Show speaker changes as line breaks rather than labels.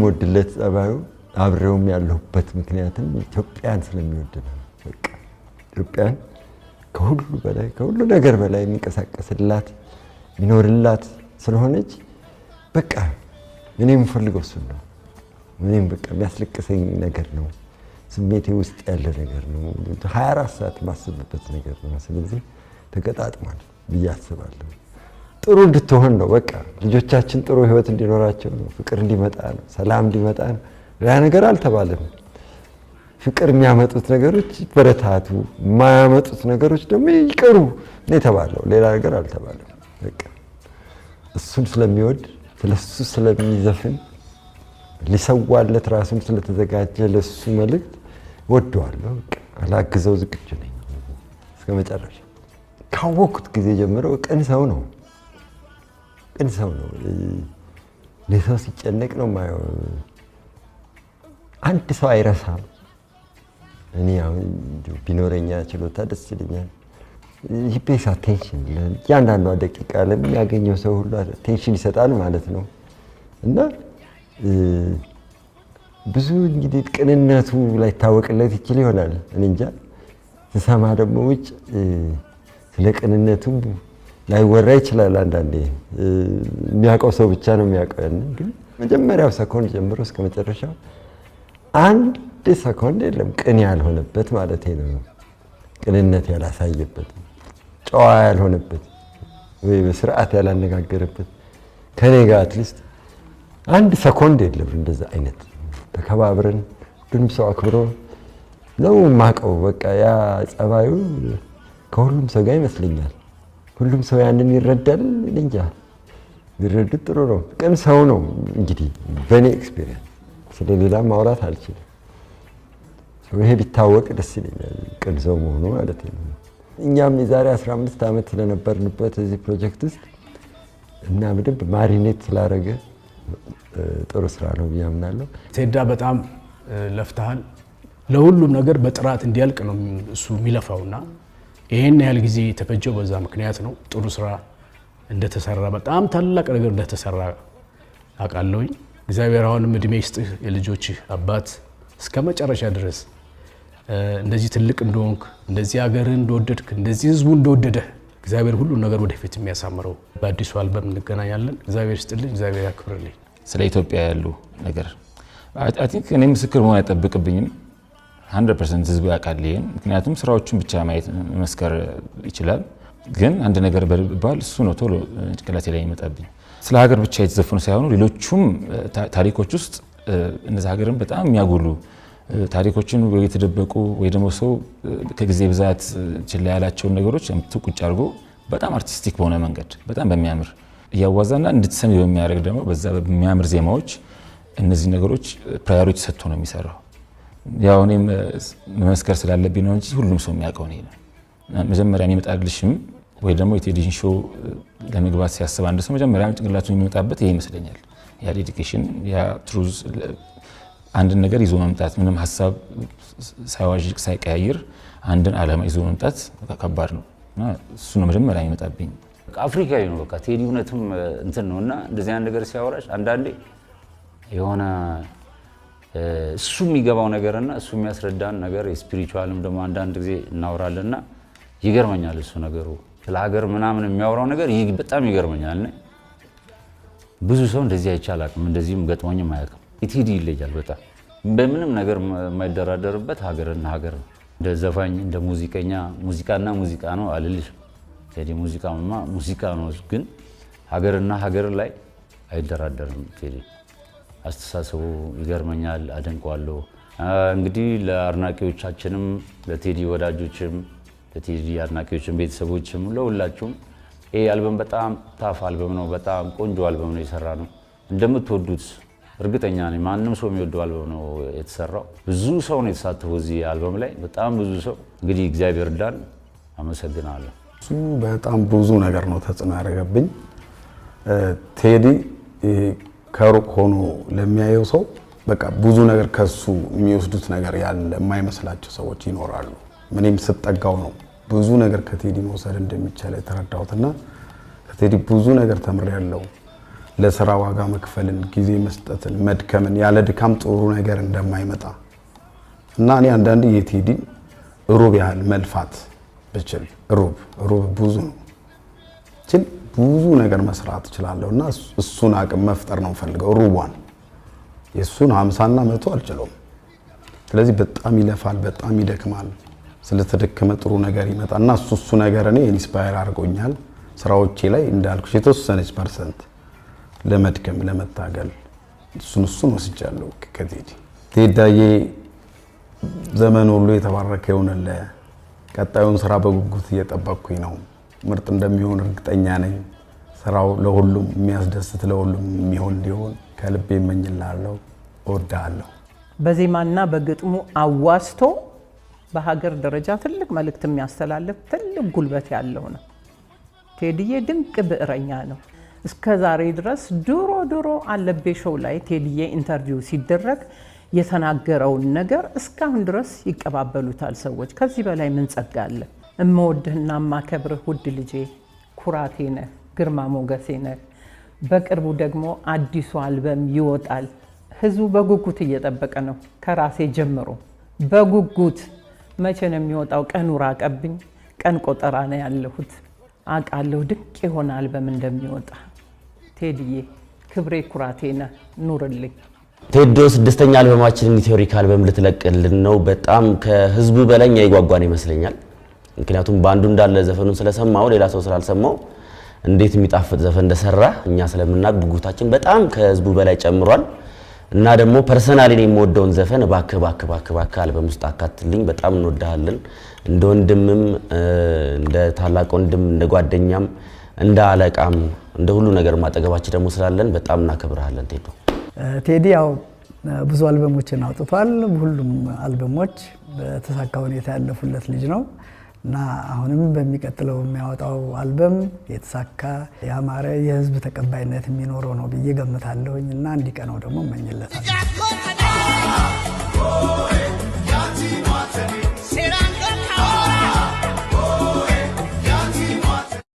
ሞድለት ጸባዩ አብሬውም ያለሁበት ምክንያቱም ኢትዮጵያን ስለሚወድ ነው በቃ ኢትዮጵያን ከሁሉ ነገር በላይ የሚንቀሳቀስላት ሚኖርላት ስለሆነች በቃ እኔም ፈልገው እሱ ነው እኔም በቃ የሚያስለቅሰኝ ነገር ነው ስሜቴ ውስጥ ያለ ነገር ነው 24 ሰዓት ማስብበት ነገር ነው ስለዚህ ተቀጣጥማል ብያስባለሁ ጥሩ እንድትሆን ነው በቃ ልጆቻችን ጥሩ ህይወት እንዲኖራቸው ነው ፍቅር እንዲመጣ ነው ሰላም እንዲመጣ ነው ያ ነገር አልተባለም ፍቅር የሚያመጡት ነገሮች በረታቱ ማያመጡት ነገሮች ደግሞ ይቀሩ ነው ተባለው ሌላ ነገር አልተባለም በቃ እሱን ስለሚወድ ስለሱ ስለሚዘፍን ሊሰዋለት ራሱን ስለተዘጋጀ ለሱ መልእክት ወደዋለሁ በቃ አላግዘው ዝግጁ ነኝ እስከመጨረሻ ካወኩት ጊዜ ጀምሮ ቅን ሰው ነው ለሰው ሲጨነቅ ነው ማየው አንድ ሰው አይረሳም እኔ አሁን ቢኖረኛ ችሎታ ደስ ይለኛል he pays attention ያንዳንዱ ደቂቃ ለሚያገኘው ሰው ሁሉ attention ይሰጣል ማለት ነው እና ብዙ እንግዲህ ቅንነቱ ላይ ታወቅለት ይችላል ይሆናል እኔ እንጃ ተሰማ ደግሞ ውጭ ስለ ቅንነቱ ላይ ወራ ይችላል አንዳንዴ የሚያውቀው ሰው ብቻ ነው የሚያውቀው ግን መጀመሪያው ሰኮንድ ጀምሮ እስከ መጨረሻው አንድ ሰኮንድ የለም ቅን ያልሆነበት ማለት ነው ቅንነት ያላሳየበት ጨዋ ያልሆነበት ወይ በስርዓት ያላነጋገረበት ከኔ ጋር አትሊስት አንድ ሰኮንድ የለም እንደዛ አይነት ተከባብረን ሁሉም ሰው አክብሮ ነው ማቀው በቃ ያ ጸባዩ ከሁሉም ሰው ጋር ይመስለኛል ሁሉም ሰው ያንን ይረዳል እንጃ ይረድ ጥሩ ነው ቅን ሰው ነው እንግዲህ በኔ ኤክስፒሪየንስ ስለሌላ ማውራት አልችልም ይሄ ቢታወቅ ደስ ይለኛል ቅን ሰው መሆኑ ማለት ነው እኛም የዛሬ 15 አመት ስለነበርንበት እዚህ ፕሮጀክት ውስጥ እና በደንብ ማሪኔት ስላደረገ ጥሩ ስራ ነው ያምናለሁ
ቴዳ በጣም ለፍተሃል ለሁሉም ነገር በጥራት እንዲያልቅ ነው እሱ የሚለፋውና ይሄን ያህል ጊዜ ተፈጀው በዛ ምክንያት ነው ጥሩ ስራ እንደተሰራ በጣም ታላቅ ነገር እንደተሰራ አቃለሁኝ እግዚአብሔር አሁንም እድሜ ይስጥህ የልጆች አባት እስከመጨረሻ ድረስ እንደዚህ ትልቅ እንደሆንክ እንደዚህ ሀገርን እንደወደድክ እንደዚህ ህዝቡ እንደወደደ እግዚአብሔር ሁሉ ነገር ወደፊት የሚያሳምረው በአዲሱ አልበም እንገናኛለን እግዚአብሔር ይስጥልኝ እግዚአብሔር ያክብርልኝ
ስለ ኢትዮጵያ ያሉ ነገር I think እኔ ምስክር መሆን አይጠብቅብኝም 100% ህዝቡ ያውቃል ይሄን ምክንያቱም ስራዎቹን ብቻ ማየት መስከር ይችላል ግን አንድ ነገር በባል እሱ ነው ቶሎ ጭንቅላቴ ላይ ይመጣብኝ ስለ ሀገር ብቻ የተዘፈኑ ሳይሆኑ ሌሎችም ታሪኮች ውስጥ እነዚህ ሀገርን በጣም የሚያጎሉ ታሪኮችን ወይ የተደበቁ ወይ ደግሞ ሰው ከጊዜ ብዛት ችላ ያላቸውን ነገሮች ቁጭ አድርጎ በጣም አርቲስቲክ በሆነ መንገድ በጣም በሚያምር ያዋዛና እንድትሰሚ በሚያደርግ ደግሞ በዛ በሚያምር ዜማዎች እነዚህ ነገሮች ፕራዮሪቲ ሰጥቶ ነው የሚሰራው ያው እኔም መመስከር ስላለብኝ ነው እንጂ ሁሉም ሰው የሚያውቀው ነው መጀመሪያ የሚመጣልሽም ወይ ደግሞ የቴዲሽን ሾው ለመግባት ሲያስብ አንድ ሰው መጀመሪያ ጭንቅላቱን የሚመጣበት ይሄ ይመስለኛል ያ ዴዲኬሽን ያ ትሩዝ አንድ ነገር ይዞ መምጣት ምንም ሐሳብ ሳይዋዥቅ ሳይቀያየር አንድን ዓላማ ይዞ መምጣት ከባድ ነው እና እሱ ነው መጀመሪያ የሚመጣብኝ
አፍሪካዊ ነው በቃ ቴዲ እውነትም እንትን ነውና እንደዚህ አይነት ነገር ሲያወራሽ አንዳንዴ የሆነ እሱ የሚገባው ነገርና እሱ የሚያስረዳን ነገር ስፒሪቹዋልም ደግሞ አንዳንድ ጊዜ እናወራለንና ይገርመኛል እሱ ነገሩ ስለ ሀገር ምናምን የሚያወራው ነገር በጣም ይገርመኛል ብዙ ሰው እንደዚህ አይቻላልም እንደዚህም ገጥሞኝም አያውቅም ቴዲ ይለያል በጣም በምንም ነገር የማይደራደርበት ሀገርና ሀገር ነው እንደ ዘፋኝ እንደ ሙዚቀኛ ሙዚቃና ሙዚቃ ነው አልልሽ ቴዲ ሙዚቃ ነው ግን ሀገርና ሀገር ላይ አይደራደርም ቴዲ አስተሳሰቡ ይገርመኛል አደንቀዋለሁ እንግዲህ ለአድናቂዎቻችንም ለቴዲ ወዳጆችም ለቴዲ አድናቂዎችም ቤተሰቦችም ለሁላችሁም ይሄ አልበም በጣም ታፍ አልበም ነው በጣም ቆንጆ አልበም ነው የሰራ ነው እንደምትወዱት እርግጠኛ ነኝ ማንንም ሰው የሚወደው አልበም ነው የተሰራው ብዙ ሰው ነው የተሳተፈው እዚህ አልበም ላይ በጣም ብዙ ሰው እንግዲህ እግዚአብሔር ዳን አመሰግናለሁ
እሱ በጣም ብዙ ነገር ነው ተጽዕኖ ያደረገብኝ ቴዲ ከሩቅ ሆኖ ለሚያየው ሰው በቃ ብዙ ነገር ከሱ የሚወስዱት ነገር ያለ የማይመስላቸው ሰዎች ይኖራሉ ምንም ስጠጋው ነው ብዙ ነገር ከቴዲ መውሰድ እንደሚቻል የተረዳሁትና ከቴዲ ብዙ ነገር ተምሬያለሁ ለስራ ዋጋ መክፈልን ጊዜ መስጠትን መድከምን ያለ ድካም ጥሩ ነገር እንደማይመጣ እና እኔ አንዳንዴ የቴዲ ሩብ ያህል መልፋት ብችል ሩብ ብዙ ነው ብዙ ነገር መስራት እችላለሁና እሱን አቅም መፍጠር ነው ፈልገው ሩቧን የሱን 50 እና 100 አልችለውም ስለዚህ በጣም ይለፋል በጣም ይደክማል ስለተደከመ ጥሩ ነገር ይመጣና እሱ ነገር እኔ ኢንስፓየር አድርጎኛል ስራዎቼ ላይ እንዳልኩሽ የተወሰነች ፐርሰንት ለመድከም ለመታገል እሱን ወስጃለሁ ከቴዲ ቴዳዬ ዘመን ሁሉ የተባረከ ይሁንልህ ቀጣዩን ስራ በጉጉት እየጠበቅኩኝ ነው ምርጥ እንደሚሆን እርግጠኛ ነኝ ስራው ለሁሉም የሚያስደስት ለሁሉም የሚሆን እንዲሆን ከልቤ እመኝልሃለሁ እወድሃለሁ
በዜማና በግጥሙ አዋስቶ በሀገር ደረጃ ትልቅ መልእክት የሚያስተላልፍ ትልቅ ጉልበት ያለው ነው ቴዲዬ ድንቅ ብዕረኛ ነው እስከ ዛሬ ድረስ ድሮ አለቤ ሾው ላይ ቴዲዬ ኢንተርቪው ሲደረግ የተናገረውን ነገር እስካሁን ድረስ ይቀባበሉታል ሰዎች ከዚህ በላይ ምን ጸጋ አለ እምወድህና ማከብርህ ውድ ልጄ ኩራቴ ነህ ግርማ ሞገሴ ነህ በቅርቡ ደግሞ አዲሱ አልበም ይወጣል ህዝቡ በጉጉት እየጠበቀ ነው ከራሴ ጀምሮ በጉጉት መቼ ነው የሚወጣው ቀኑ ራቀብኝ ቀን ቆጠራ ነው ያለሁት አቃለሁ ድንቅ የሆነ አልበም እንደሚወጣ ቴዲዬ ክብሬ ኩራቴ ነህ ኑርልኝ
ቴዎድሮስ 6ኛ አልበማችንን ቲዮሪክ አልበም ልትለቅልን ነው በጣም ከህዝቡ በላይኛ ይጓጓን ይመስለኛል ምክንያቱም ባንዱ እንዳለ ዘፈኑን ስለሰማው ሌላ ሰው ስላልሰማው እንዴት የሚጣፍጥ ዘፈን እንደሰራ እኛ ስለምናቅ ጉጉታችን በጣም ከህዝቡ በላይ ጨምሯል እና ደግሞ ፐርሰናሊ ነው የምወደውን ዘፈን ባክ አልበም ውስጥ አካትልኝ በጣም እንወዳለን እንደ ወንድምም እንደ ታላቅ ወንድም እንደ ጓደኛም እንደ አለቃም እንደ ሁሉ ነገር ማጠገባችን ደግሞ ስላለን በጣም እናከብራለን
ቴዲ ያው ብዙ አልበሞችን አውጥቷል ሁሉም አልበሞች በተሳካ ሁኔታ ያለፉለት ልጅ ነው እና አሁንም በሚቀጥለው የሚያወጣው አልበም የተሳካ ያማረ የህዝብ ተቀባይነት የሚኖረው ነው ብዬ ገምታለሁኝ እና እንዲቀነው ደግሞ እመኝለታለሁ